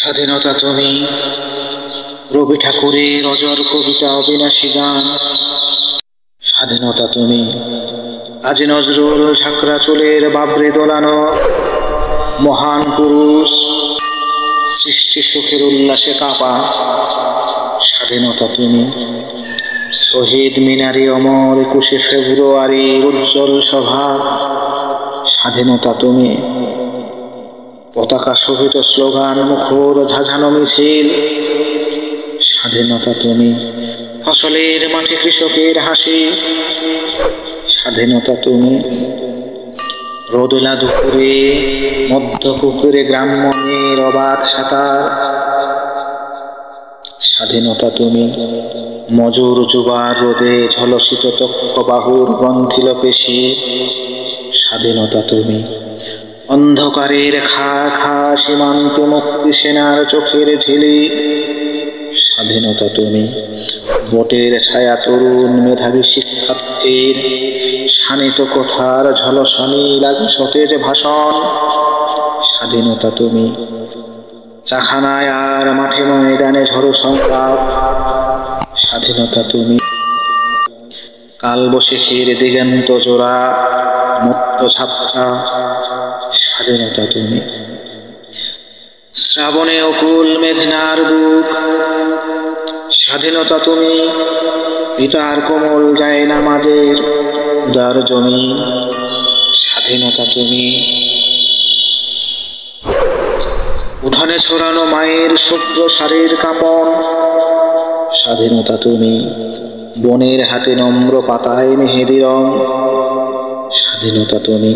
স্বাধীনতা তুমি, রবি ঠাকুরের অজর কবিতা অবিনাশী গান। স্বাধীনতা তুমি, কাজী নজরুল ঝাঁকড়া চুলের বাবরে দোলানো মহান পুরুষ, সৃষ্টি সুখের উল্লাসে কাঁপা। স্বাধীনতা তুমি, শহীদ মিনারি অমর 21শে ফেব্রুয়ারির উজ্জ্বল সভা। স্বাধীনতা তুমি, পতাকা শোভিত স্লোগান মুখর ঝাঁঝানো মিছিল। স্বাধীনতা তুমি, ফসলের মাঠে কৃষকের হাসি। স্বাধীনতা তুমি, রোদেলা দুপুরে মধ্য পুকুরে গ্রাম্য মেয়ের অবাধ সাঁতার। স্বাধীনতা তুমি, মজুর যুবার রোদে ঝলসিত চক্ষ বাহুর গ্রন্থিল পেশি। স্বাধীনতা তুমি, অন্ধকারের খা খা সীমান্তে মুক্তি সেনার চোখের ঝিলি। স্বাধীনতা তুমি, ভোটের ছায়া তরুণ মেধাবী শিক্ষার্থীর শানিত কথার ঝলসানি লাগে সতেজ ভাষণ। স্বাধীনতা তুমি, চাখানায় আর মাঠে ময়দানে ঝড়ো সংলাপ। স্বাধীনতা তুমি, কালবৈশাখীর দিগন্ত জোড়া মুক্ত ঝাপসা। স্বাধীনতা তুমি, শ্রাবণে অকুল মেঘনার বুক। স্বাধীনতা তুমি, পিতার কোমল যায় নামাজের উদার জমি। স্বাধীনতা তুমি, উঠানে ছড়ানো মায়ের শুভ্র শাড়ির কাঁপন। স্বাধীনতা তুমি, বনের হাতে নম্র পাতায় মেহেদি রং। স্বাধীনতা তুমি,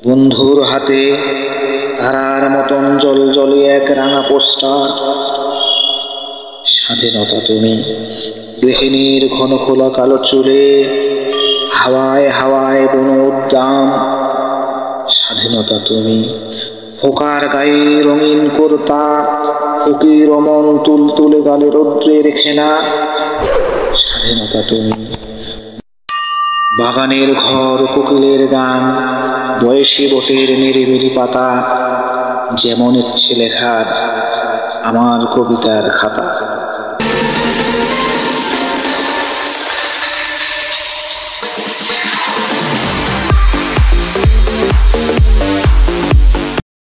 বন্ধুর হাতে তারার মতন জল জলে এক রাঙা পোস্টার। স্বাধীনতা তুমি, গৃহিণীর ঘন খোলা কালো চুলে হাওয়ায় হাওয়ায় বুনো উদ্দাম। স্বাধীনতা তুমি, ফোকার গায়ে রঙিন কুর্তা, ফকির অমন তুলতুলে গালে রৌদ্রের খেনা। স্বাধীনতা তুমি, বাগানের ঘর কোকিলের গান, বয়সী বটের নিরিবিলি পাতা, যেমন ইচ্ছে লেখার আমার কবিতার খাতা।